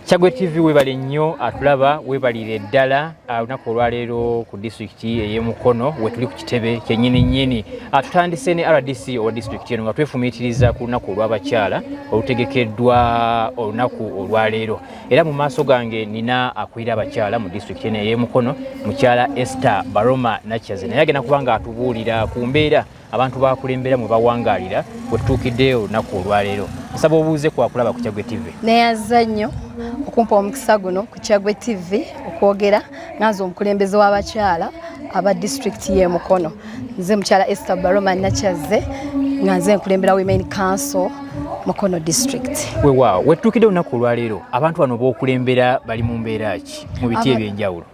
Chagwe TV webale nnyo atulaba webalire ddala lunaku olwaleero ku district ey'e Mukono wetuli ku kitebe kyennyini atutandise ne RDC owa district eno nga twefumiitiriza ku lunaku olw'abakyala olutegekeddwa olunaku olwaleero era mu maaso gange nina akwira abakyala mu district eno ey'e Mukono mukyala Esther Baroma Nakyaze naye agenda kuba nga atubuulira ku mbeera abantu bakulembera mwe bawangaalira bwe tutuukidde olunaku olwaleero. Nsaba obuuze kwakulaba ku Chagwe TV. Neeyaza nnyo okumpa omukisa guno ku Chagwe TV okwogera nanze omukulembeze w'abakyala aba district y'e Mukono. Nze mukyala Esther Baroma Nakyaze nga nze nkulembera Women Council Mukono district. Weewaawo wetutuukidde olunaku olwaleero abantu bano b'okulembera bali mu mbeera ki mu biti ebyenjawulo?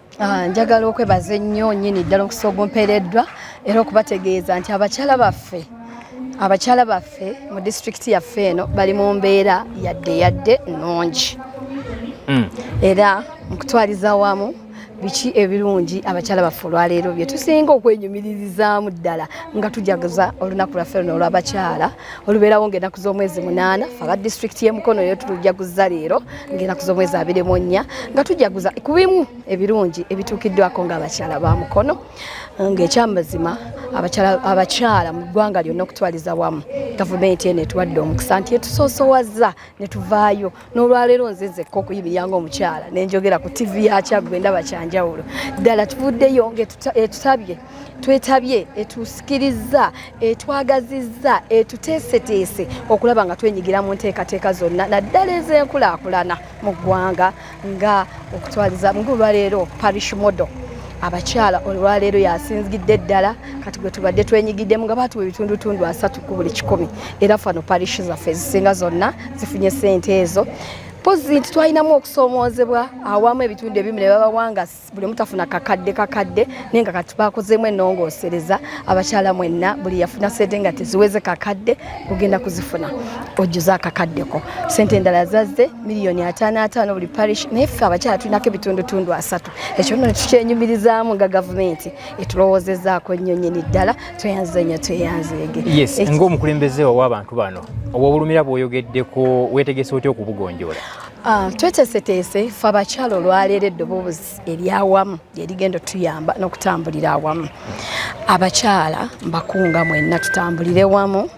Njagala okwebaza ennyo nnyini ddala okusogompereddwa era okubategeeza nti abakyala baffe mu disitulikiti yaffe eno bali mu mbeera yadde nnungi. Era mu kutwaliza wamu biki ebirungi abakyala baffe olwaleero bye tusinga okwenyumiririzaamu ddala nga tujaguza olunaku lwaffe luno olw'abakyala olubeerawo ng'ennaku z'omwezi 8 ffe aba disitulikiti y'e Mukono yo tulujaguza leero ng'ennaku z'omwezi 24 nga tujaguza ku bimu ebirungi ebituukiddwako ng'abakyala ba Mukono ng'ekyamazima abakyala mu ggwanga lyonna okutwaliza wamu gavumenti eno etuwadde omukisa nti etusoosowaza ne tuvaayo n'olwaleero nze nzekka okuyimira ng'omukyala ne njogera ku TV ya Chagwe ndaba kyanjawulo ddala tuvuddeyo twetabye etusikiriza etwagazizza etuteeseteese okulaba nga twenyigira mu nteekateeka zonna naddala ez'enkulaakulana mu ggwanga nga okutwaliza ng'olwaleero parish model abakyala olwaleero yasinzigidde ddala kati gwe tubadde twenyigidde nga batuwa ebitundutundu 3 ku buli 100 era fano parish zaffe ezisinga zonna zifunye ssente ezo pozi nti twalinamu okusoomoozebwa awamu ebitundu ebimu ne babawanga buli mutafuna kakadde naye nga kati bakozeemu ennongoosereza abakyala mwenna buli yafuna ssente nga teziweze kakadde kugenda kuzifuna ojjuza akakaddeko ssente endala zazze $5,500 buli parish naye ffe abakyala tulinako ebitundutundu 3 ekyo nno ne tukyenyumirizaamu nga gavumenti etulowoozezaako nnyo nnyini ddala tweyanze nnyo tweyanzeege. Yes, ng'omukulembeze w'abantu bano obw'obulumira bw'oyogeddeko weetegese otya okubugonjoola? Tweteeseteese ffe abakyala olwaleero eddoboozi eryawamu lyerigenda tuyamba n'okutambulira awamu. Abakyala mbakunga mwenna tutambulire wamu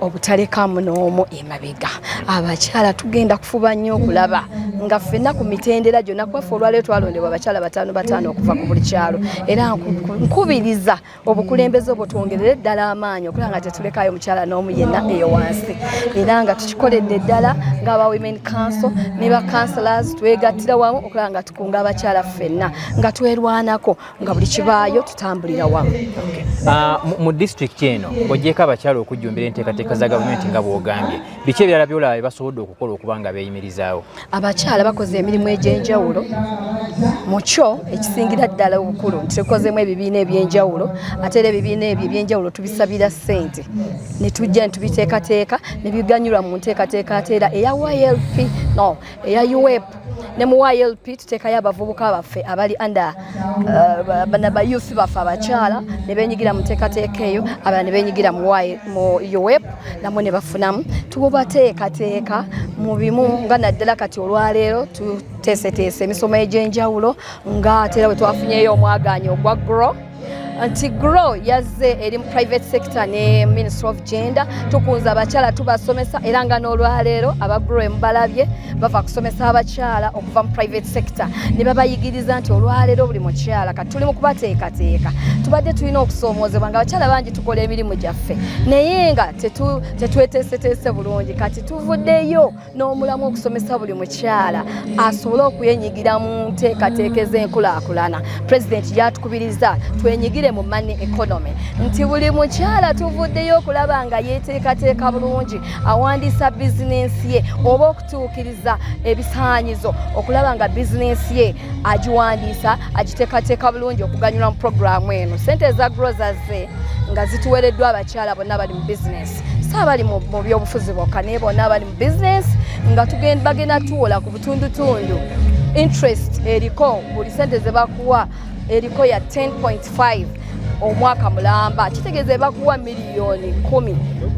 obutalekamu n'omu emabega. Abakyala tugenda kufuba nnyo okulaba nga ffenna ku mitendera gyonna kwaffe olwaleero twalondebwa abakyala 5 okuva ku buli kyalo era nkubiriza obukulembeze obwo twongerere ddala amaanyi okulaba nga tetulekayo mukyala n'omu yenna eyo wansi era nga tukikoledde ddala ng'aba Women Council ne ba councillors twegattira wamu okulaba nga tukunga abakyala ffenna nga twerwanako nga buli kibaayo tutambulira wamu. Mu district eno ogyeko abakyala okujjumbira enteekateeka za gavumenti nga bw'ogambye biki ebirala by'olaba basobodde okukola okuba nga beeyimirizaawo? Abakyala bakoze emirimu egy'enjawulo mu kyo ekisingira ddala obukulu nti tukozeemu ebibiina eby'enjawulo ate era ebibiina ebyo eby'enjawulo tubisabira ssente ne tujja ne tubiteekateeka ne biganyulwa mu nteekateeka ate era eya UEP ne mu YLP tuteekayo abavubuka baffe abali under bayuthi baffe abakyala ne beenyigira mu nteekateeka eyo abalala ne beenyigira mu UEP namwe ne bafunamu tubateekateeka mu bimu nga naddala kati olwaleero tuteeseteese emisomo egy'enjawulo nga ate era bwe twafunyeyo omwagaanya ogwa GROW nti GROW yazze eri mu private sector ne Ministry of Gender tukunza abakyala tubasomesa era nga n'olwaleero aba GROW mubalabye bava kusomesa abakyala okuva mu private sector ne babayigiriza nti olwaleero buli mukyala kati tuli mu kubateekateeka tubadde tulina okusoomoozebwa nga abakyala bangi tukola emirimu gyaffe naye nga tetweteeseteese bulungi kati tuvuddeyo n'omulamu okusomesa buli mukyala asobole okuyenyigira mu nteekateeka ez'enkulaakulana. Pulezidenti yatukubiriza twenyigire mu money economy nti buli mukyala tuvuddeyo okulaba nga yeeteekateeka bulungi awandiisa bizinensi ye oba okutuukiriza ebisaanyizo okulaba nga bizinensi ye agiwandiisa agiteekateeka bulungi okuganyula mu puroguramu eno. Ssente eza GROW zazze nga zituweereddwa abakyala bonna bali mu bizinensi saabali mu byobufuzi bokka naye bonna bali mu bizinensi nga bagenda tuwola ku butundutundu interest eriko buli ssente ze bakuwa eriko ya 10.5 omwaka mulamba kitegeeza bakuwa miliyoni 10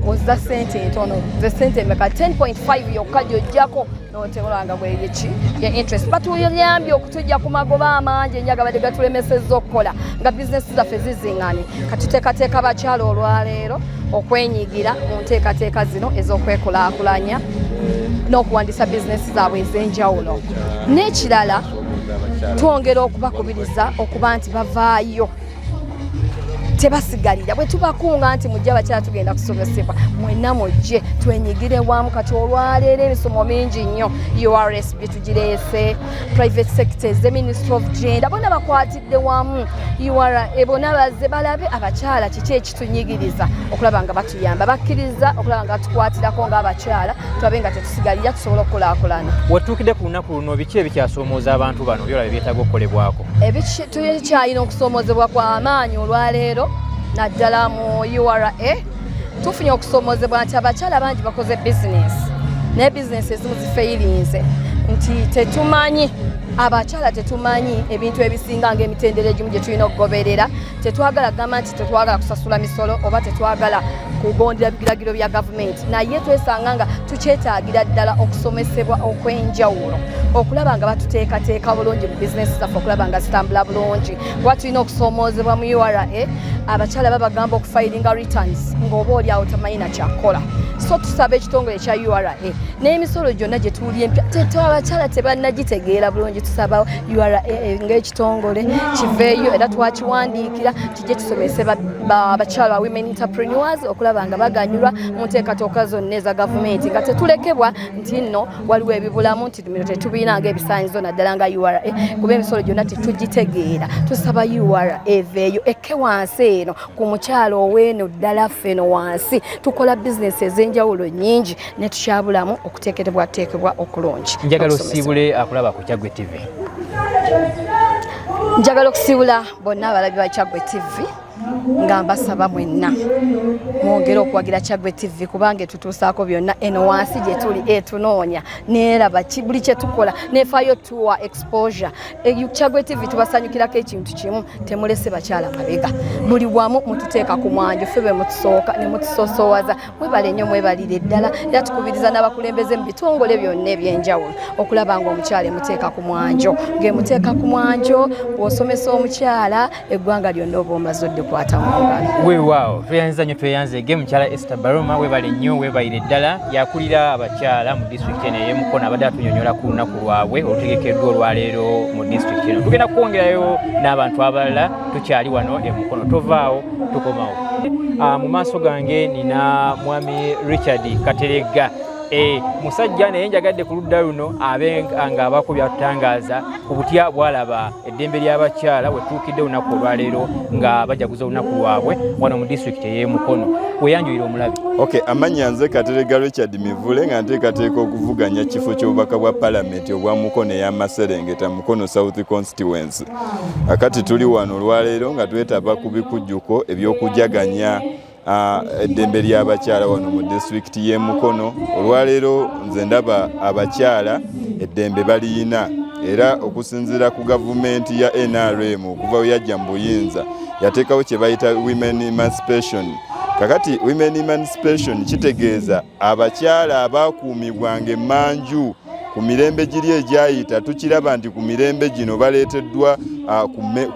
ozza sente entono ze sente meka 10.5 yokka gyojjako noteolanga bweyeki ya interest batuyambye okutujja ku magoba amangi enyaga badde gatulemesezza okukola nga bizinesi zaffe zizingane katuteekateeka bakyala olwaleero okwenyigira mu nteekateeka zino ez'okwekulaakulanya n'okuwandiisa bizinesi zaabwe ez'enjawulo n'ekirala twongera okubakubiriza okuba nti bavaayo tebasigalira bwe tubakunga nti mujja abakyala tugenda kusomesebwa mwenna mujje twenyigire wamu kati olwaleero emisomo mingi nnyo URSB tugireese private sectors the Ministry of Gender bonna bakwatidde wamu URA bonna bazze balabe abakyala kiki ekitunyigiriza okulaba nga batuyamba bakkiriza okulaba nga tukwatirako ng'abakyala tulabe nga tetusigalira tusobola okukulaakulana. Wetuukidde ku lunaku luno biki ebikyasoomooza abantu bano byolaba byetaaga okukolebwako? Tukyalina okusoomoozebwa kw'amaanyi olwaleero naddala mu URA tufunye okusoomozebwa nti abakyala bangi bakoze bizinesi naye bizinesi ezimu zifeyirinze nti tetumanyi abakyala tetumanyi ebintu ebisinga ng'emitendera egimu gye tulina okugoberera tetwagala gamba nti tetwagala kusasula misolo oba tetwagala kugondera biragiro bya gavumenti naye twesanga nga tukyetaagira ddala okusomesebwa okw'enjawulo okulaba nga batuteekateeka bulungi mu bizinesi zaffe okulaba nga zitambula bulungi kuba tulina okusoomoozebwa mu URA abakyala babagamba okufayiringa returns ng'oba oli awo tamanyi na kyakukola so tusaba ekitongole ekya URA n'emisolo gyonna gye tuwulira empya abakyala tebannagitegeera bulungi tusaba URA ng'ekitongole kiveeyo era twakiwandiikira kijje kisomese abakyala ba women entrepreneurs okulaba nga baganyulwa mu nteekateeka zonna eza gavumenti nga tetulekebwa nti nno waliwo ebibulamu nti tumiro tetubiina ng'ebisaanyizo naddala nga URA kuba emisolo gyonna tetugitegeera tusaba URA eveeyo ekke wansi eno ku mukyalo oweeno ddala ffeno wansi tukola bizinesi ez'enjawulo nnyingi ne tukyabulamu okuteekebwateekebwa okulungi. Njagala osiibule akulaba ku Kyaggwe TV. Njagala okusiibula bonna abalabi ba Kyaggwe TV nga mbasaba mwenna mwongere okuwagira Kyaggwe TV kubanga tutuusaako byonna eno wansi gye tuli etunoonya neeraba buli kye tukola neefaayo tuwa exposure. Kyaggwe TV tubasanyukirako ekintu kimu temulese bakyala mabega buli wamu mututeeka ku mwanjo ffe bwe mutusooka ne mutusosoowaza mwebale nnyo mwebalire ddala era tukubiriza n'abakulembeze mu bitongole byonna ebyenjawulo okulaba nga omukyala emuteeka ku mwanjo ng'emuteeka ku mwanjo bw'osomesa omukyala eggwanga lyonna oba omaze kwata mungalo. Weewaawo tweyanza nnyo tweyanzege mukyala Esther Baroma webale nnyo webalire ddala yakulira abakyala mu disitulikiti eno ey'Emukono abadde atunyonyola ku lunaku lwabwe olutegekeddwa olwaleero mu disitulikiti eno. Tugenda kwongerayo n'abantu abalala tukyali wano Emukono tovaawo tukomawo. Mu maaso gange nina mwami Richard Kateregga musajja naye njagadde ku ludda luno abe nga abakubya atutangaaza ku butya bwalaba eddembe ly'abakyala wetuukidde olunaku olwaleero nga bajaguza olunaku lwabwe wano mu disitulikiti ey'Emukono weyanjulira omulabi. Amannya nze Kateregga Richard Mivule nga nteekateeka okuvuganya kifo ky'obubaka bwa palamenti obwa Mukono ey'Amaserengeta Mukono South Constituency. Akati tuli wano olwaleero nga twetaba ku bikujjuko eby'okujaganya eddembe ly'abakyala wano mu disitulikiti y'e Mukono. Olwaleero nze ndaba abakyala eddembe baliyina era okusinziira ku gavumenti ya NRM okuva we yajja mu buyinza yateekawo kye bayita women emancipation. Kakati women emancipation kitegeeza abakyala abaakuumibwanga emmanju ku mirembe giri egyayita tukiraba nti ku mirembe gino baleeteddwa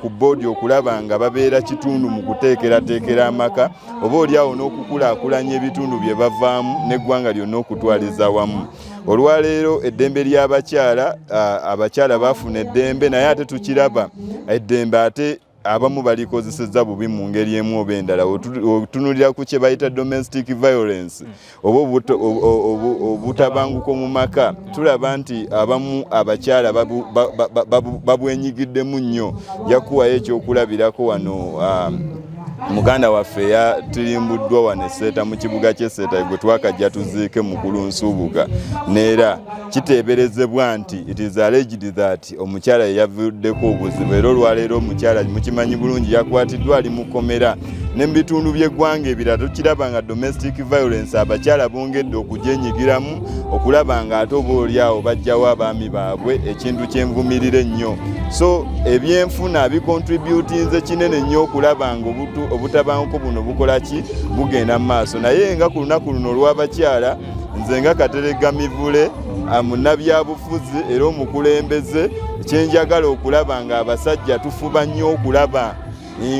ku boodi okulaba nga babeera kitundu mu kuteekerateekera amaka oba oliawo n'okukulaakulanya ebitundu bye bavaamu n'eggwanga lyonna okutwaliza wamu. Olwaleero eddembe ly'abakyala abakyala baafuna eddembe naye ate tukiraba eddembe ate abamu balikozeseza bubi mu ngeri emu oba endala. Otunulira ku kye bayita domestic violence oba obutabanguko mu maka tulaba nti abamu abakyala babwenyigiddemu nnyo. Yakuwayo ekyokulabirako wano muganda waffe yatulimbuddwa wano eSeeta mu kibuga ky'eSeeta gwe twakajja tuziike mukulu Nsubuga neera kiteeberezebwa nti it is alleged that omukyala yavuddeko obuzibu era olwaleero omukyala mukimanyi bulungi yakwatiddwa ali mu kkomera ne mu bitundu by'eggwanga ebirala tukiraba nga domestic violence abakyala bongedde okugyenyigiramu okulaba nga ate oba oliawo bajjawo abaami baabwe ekintu kyenvumirira ennyo so ebyenfuna bicontributinze kinene nnyo okulaba nga obutabanguko buno bukola ki bugenda mu maaso naye nga ku lunaku luno olw'abakyala nze nga Katerega Mivule munnabyabufuzi era omukulembeze kyenjagala okulaba nga abasajja tufuba nnyo okulaba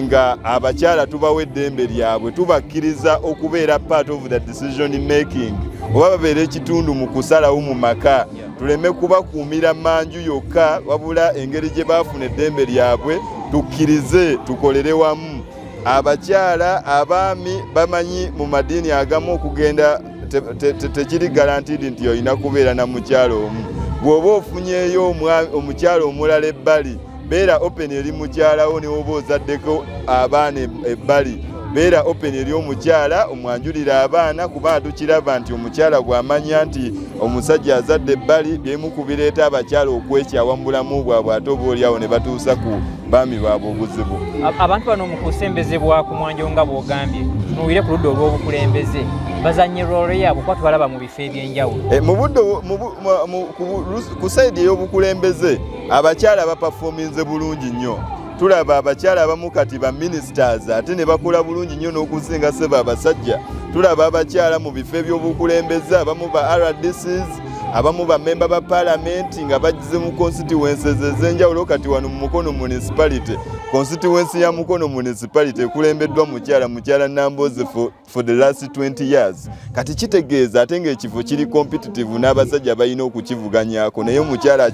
nga abakyala tubawa eddembe lyabwe tubakkiriza okubeera part of the decision making oba babeera ekitundu mu kusalawo mu maka tuleme kubakuumira manju yokka wabula engeri gye baafuna eddembe lyabwe tukkirize tukolere wamu abakyala abaami bamanyi mu madiini agamu okugenda tekiri guaranteed nti olina kubeera na mukyala omu bw'oba ofunyeyo omukyala omulala ebbali beera open eri mukyalawo newoba ozaddeko abaana ebbali beera open eri omukyala omwanjulira abaana kubanga tukiraba nti omukyala bw'amanya nti omusajja azadde ebbali byemu kubireeta abakyala okwekyawa mu bulamu bwabwe ate oba oliawo ne batuusa ku baami baabwe obuzibu abantu bano mu kusembezebwa ku mwanjo nga bw'ogambye muwire ku ludda olw'obukulembeze bazanye role yaabwe kuba tubalaba mu bifo ebyenjawulo mu budde ku sayidi ey'obukulembeze abakyala bapafominze bulungi nnyo tulaba abakyala abamu kati ba ministers ate ne bakola bulungi nnyo n'okusinga ssebo abasajja tulaba abakyala mu bifo eby'obukulembeze abamu ba RDCs abamu ba member ba parliament nga bagize mu constituencies ez'enjawulo kati wano mu Mukono municipality constituency ya Mukono municipality ekulembeddwa mukyala Namboze for the last 20 years kati kitegeeza ate ng'ekifo kiri competitive n'abasajja balina okukivuganyako naye omukyala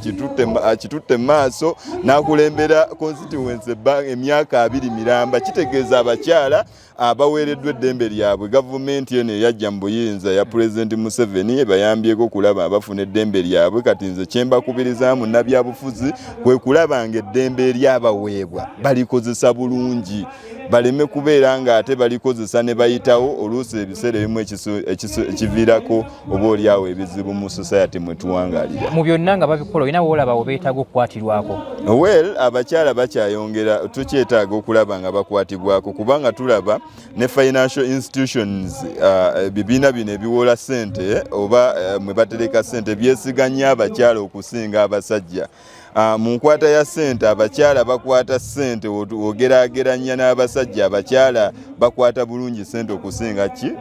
akitutte maaso n'akulembera constituency emyaka 2 miramba kitegeeza abakyala abaweereddwa eddembe lyabwe gavumenti eno eyajja mu buyinza ya President Museveni ebayambyeko kulaba abafuna eddembe lyabwe kati nze kyembakubirizaamu nabyabufuzi kwe kulaba nga eddembe eryabaweebwa balikozesa bulungi baleme kubeera nga ate balikozesa ne bayitawo oluusi ebiseera ebimu ekiviirako oba oliawo ebizibu mu society mwe tuwangaalira mu byonna nga babikola olina woolaba obeetaaga okukwatirwako well abakyala bakyayongera tukyetaaga okulaba nga bakwatibwako kubanga tulaba ne financial institutions bibiina bino ebiwola ssente oba mwe batereka ssente byesiganya abakyala okusinga abasajja mu nkwata ya ssente abakyala bakwata ssente ogeraageranya n'abasajja abakyala bakwata bulungi ssente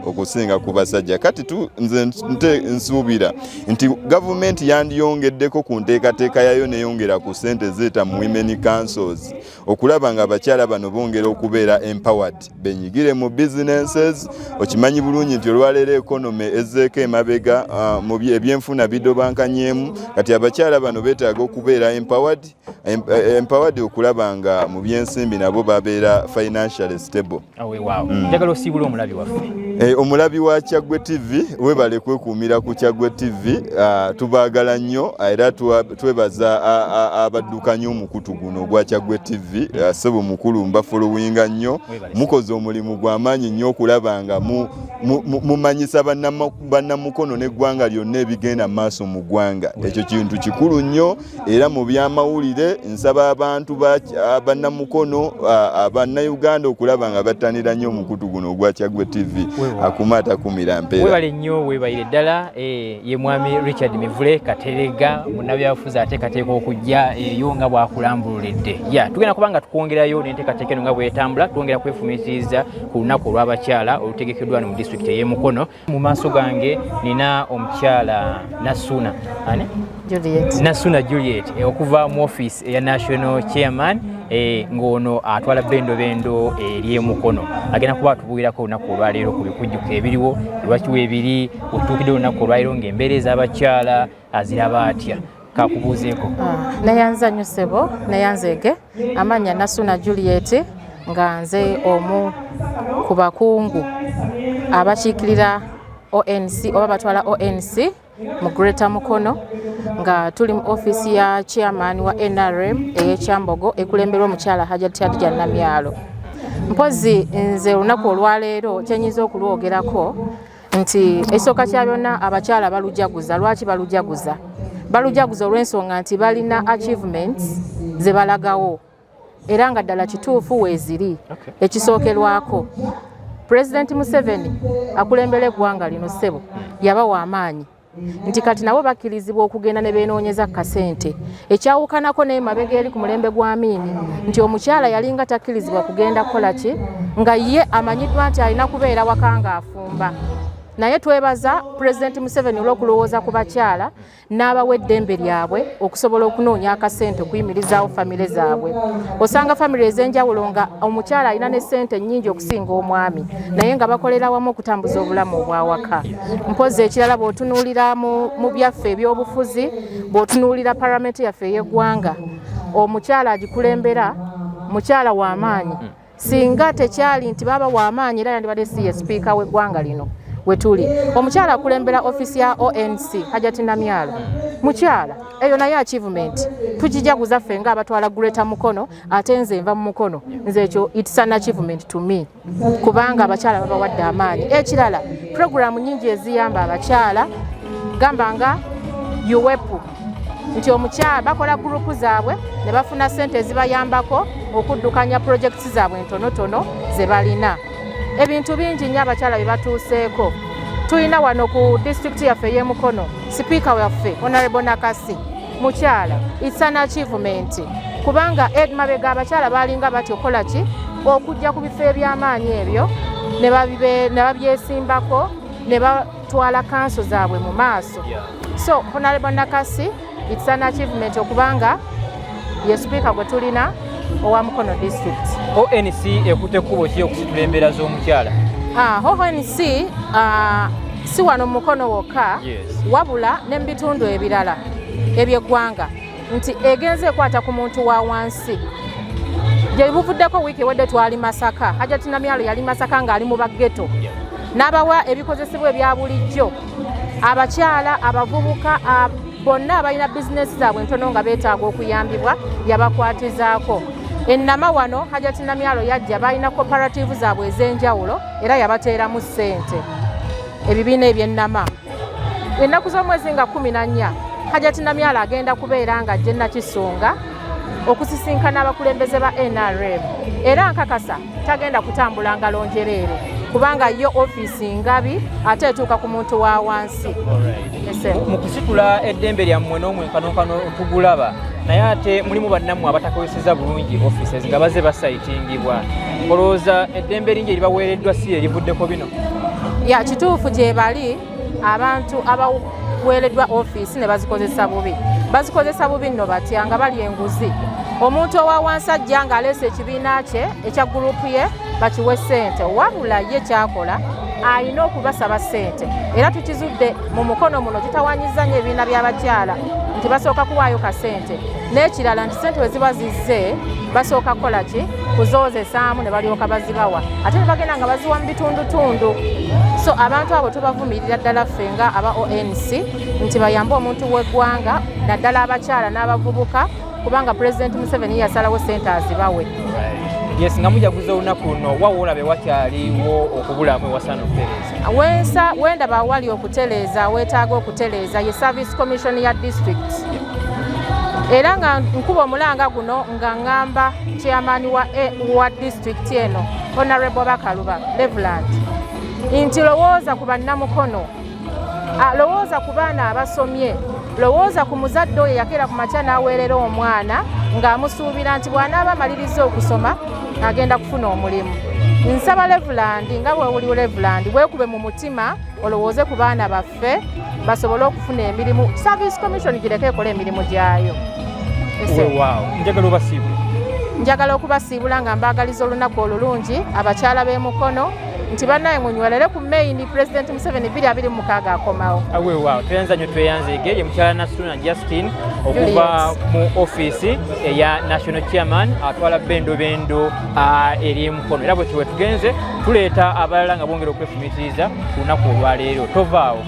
okusinga ku basajja kati nze nsuubira nti gavumenti yandiyongeddeko ku nteekateeka yayo neyongera ku ssente zeeta mu women councils okulaba nga abakyala bano bongera okubeera empowered benyigire mu businesses okimanyi bulungi nti olwaleero economy ezzeeko emabega mu ebyenfuna bidobankanyemu kati abakyala bano beetaaga okubeera empowered okulaba nga mu byensimbi nabo babeera financially stable. Njagala osiibula omulabi waffe. Omulabi wa Kyaggwe TV webale kwekuumira ku Kyaggwe TV tubaagala nnyo era twebaza abaddukanya omukutu guno ogwa Kyaggwe TV ssebo mukulu mbafolowinga nnyo mukoze omulimu gw'amaanyi nnyo okulaba nga mumanyisa bannamukono n'eggwanga lyonna ebigenda maaso mu ggwanga ekyo kintu kikulu nnyo era mu byamawulire nsaba abantu bannamukono bannayuganda okulaba nga battanira nnyo omukutu guno ogwa Kyaggwe TV akumata kumira mpeera webale nnyo webalire ddala ye mwami Richard Mivule Katerega munnabyabufuzi ateekateeka okujja eyo nga bwakulambuliridde tugenda kubanga tukwongerayo n'enteekateeka eno nga bwetambula twongera kwefumiitiriza ku lunaku olw'abakyala olutegekeddwa mu disitulikiti ey'e Mukono mu maaso gange nina omukyala Nasuna Juliet okuva mu office eya National Chairman ng'ono atwala bendo eri Mukono agenda kuba atubuulirako olunaku olwaleero ku bikujjuko ebiriwo lwakiwa ebiri otuukidde olunaku olwaleero ng'embeera ez'abakyala aziraba atya kakubuuzeeko nayanza nnyo ssebo nayanzeege amannya Nasuna Juliet nga nze omu ku bakungu abakiikirira ONC oba batwala ONC mu Greater Mukono nga tuli mu office ya chairman wa NRM ey'Ekyambogo ekulemberwa omukyala Hajjati Hadija Namyalo. Mpozi nze olunaku olwaleero kyenyiza okulwogerako nti ekisooka kya byonna abakyala balujaguza. Lwaki balujaguza? Balujaguza olw'ensonga nti balina achievements ze balagawo era nga ddala kituufu weeziri. Ekisookerwako President Museveni akulembera eggwanga lino ssebo yabawa amaanyi nti kati nabo bakkirizibwa okugenda ne beenoonyeza kasente. Ekyawukanako naye mabega eri ku mulembe gwa Amini nti omukyala yalinga takkirizibwa kugenda kukola ki nga ye amanyiddwa nti alina kubeera waka ng'afumba. Naye twebaza President Museveni olw'okulowooza ku bakyala n'abawa eddembe lyabwe okusobola okunoonya akasente okuyimirizaawo famire zaabwe. Osanga famire ez'enjawulo nga omukyala alina ne ssente nnyingi okusinga omwami naye nga bakolera wamu okutambuza obulamu obwawaka. Mpozi ekirala bw'otunuulira mu byaffe ebyobufuzi, bw'otunuulira palamenti yaffe ey'eggwanga, omukyala agikulembera mukyala w'amaanyi. Singa tekyali nti baba w'amaanyi era yandibadde si ye sipiika w'eggwanga lino wetuli. Omukyala akulembera ofisi ya ONC Hajati Namyalo mukyala, eyo naye achievement tukijaguza ffe nga abatwala Greta Mukono, ate nze nva mu Mukono, nze ekyo it's an achievement to me kubanga abakyala babawadde amaanyi. Ekirala programu nyingi eziyamba abakyala gamba nga UWEPU nti omukyala bakola gurupu zaabwe ne bafuna ssente ezibayambako okuddukanya projekiti zaabwe entonotono ze balina. Ebintu bingi nnyo abakyala bye batuuseeko. Tulina wano ku disitulikiti yaffe ey'e Mukono sipiika waffe Honorable Nakasi mukyala, it's an achievement kubanga mabega abakyala baalinga batyo kola ki okujja ku bifo eby'amaanyi ebyo ne babyesimbako ne batwala kanso zaabwe mu maaso. So Honorable Nakasi, it's an achievement okubanga ye sipiika gwe tulina owa Mukono district. ONC ekute kubo ki okusitula embeera z'omukyala? ONC si wano Mukono wokka, wabula ne mu bitundu ebirala eby'eggwanga nti egenze ekwata ku muntu wa wansi. Gye buvuddeko wiiki ewedde twali Masaka, Hajati Namyalo yali Masaka ng'ali mu baggeto n'abawa ebikozesebwa ebya bulijjo abakyala, abavubuka, bonna abalina bizinesi zaabwe entono nga beetaaga okuyambibwa yabakwatizaako. Ennama wano Hajati Namyalo yajja balina cooperative zaabwe ez'enjawulo era yabateeramu ssente. Ebibiina eby'ennama ennaku z'omwezi nga 14 Hajati Namyalo agenda kubeera nga ajja Nakisunga okusisinkana abakulembeze ba NRM era nkakasa tagenda kutambula nga lonjereere kubanga yo ofiisi ngabi ate etuuka ku muntu wa wansi. Mu kusitula eddembe lyammwe n'omwenkanonkano tugulaba naye ate mulimu bannammwe abatakozeseza bulungi offices nga baze basayitingibwa. Olowooza eddembe lingi eribaweereddwa si erivuddeko bino? Ya kituufu gye bali abantu abaweereddwa office ne bazikozesa bubi. Bazikozesa bubi nno batya nga bali enguzi. Omuntu owa wansi ajja ng'aleese ekibiina kye ekya gurupu ye bakiwe ssente, wabula ye kyakola alina okubasaba ssente. Era tukizudde mu Mukono muno tutawanyiza nnyo ebibiina by'abakyala nti basooka kuwaayo ka ssente. N'ekirala nti ssente we ziba zizze basooka kukola ki? Kuzoozesaamu ne balyoka bazibawa. Ate ne bagenda nga baziwa mu bitundutundu. So abantu abo tubavumirira ddala ffe nga aba ONC nti bayambe omuntu w'eggwanga naddala abakyala n'abavubuka kubanga President Museveni yasalawo ssente azibawe. Yes, nga mujaguza olunaku luno wawulabe wakyaliwo okubulamu ewasaana okutereeza? Wendaba wali okutereeza, weetaaga okutereeza ye Service Commission ya district. Era nga nkuba omulanga guno nga ngamba chairman wa district eno Honorable Bakaluba Leveland nti lowooza ku bannamukono, lowooza ku baana abasomye, lowooza ku muzadde oyo yakeera ku makya n'aweerera omwana ng'amusuubira nti bw'anaaba amaliriza okusoma agenda kufuna omulimu. Nsaba Leveland nga bwe buli Leveland weekube mu mutima olowooze ku baana baffe basobole okufuna emirimu. Service Commission gireke ekola emirimu gyayo. Njagala okubasiibula nga mbaagaliza olunaku olulungi abakyala b'e Mukono nti bannaye munywerere ku main President Museveni 2026 akomawo. Tuyanza nnyo tweyanzeege ye mukyala Nasruna Justin okuva mu ofiisi eya National Chairman atwala bendo eri Mukono. Era bwe kiwe tugenze tuleeta abalala nga bongera okwefumitiriza ku lunaku olwaleero. Tovaawo.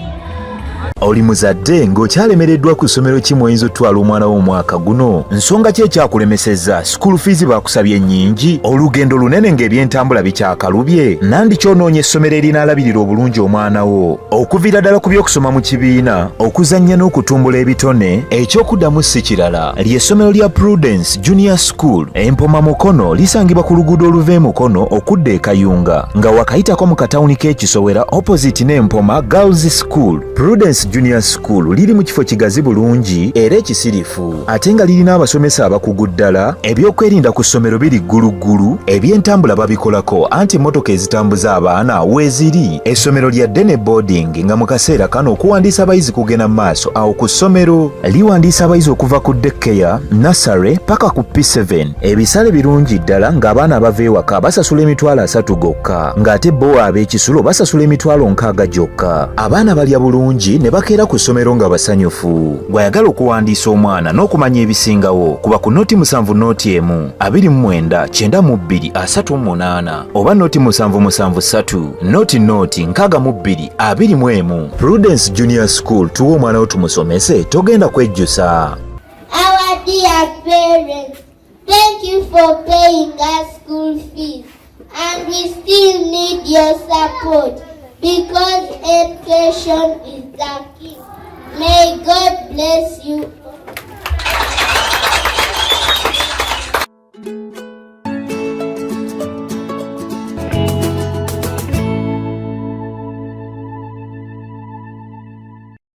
Oli muzadde ng'okyalemereddwa ku ssomero ki mw'oyinza otwala omwana wo omwaka guno? Nsonga ki ekyakulemesezza? School fees bakusabye nnyingi? Olugendo lunene ng'ebyentambula bikyakalubye? Nandi ky'onoonya essomero erinaalabirira obulungi omwana wo? Okuviira ddala ku by'okusoma mu kibiina, okuzannya n'okutumbula ebitone, ekyokuddamu si kirala. Ly'essomero lya Prudence Junior School Empoma Mukono lisangibwa ku luguudo oluva e Mukono okudda e Kayunga, nga wakayitako mu katawuni k'Ekisowera opposite n'Empoma Girls School. Prudence Junior School liri mu kifo kigazi bulungi era ekisirifu, ate nga lirina abasomesa abakugu ddala. Ebyokwerinda ku ssomero biri gguluggulu, ebyentambula babikolako anti emmotoka ezitambuza abaana weeziri. Essomero lya ddene boarding, nga mu kaseera kano okuwandiisa abayizi kugenda mu maaso awo ku ssomero. Liwandiisa abayizi okuva ku daycare, nursery paka ku P7. Ebisale birungi ddala ng'abaana abava ewaka basasula emitwalo 3 gokka, ng'ate bo ab'ekisulo basasula emitwalo 6 gyokka. Abaana balya bulungi ne bakeera ku ssomero nga basanyufu. Bw'ayagala okuwandiisa omwana n'okumanya ebisingawo, kuba ku noti 7 noti 1 29 92 38 oba noti 773 noti 62 21. Prudence Junior School, tuwa omwana wo tumusomese, togenda kwejjusa. Our dear parents, thank you for paying us school fees, and we still need your support because education is the key. May God bless you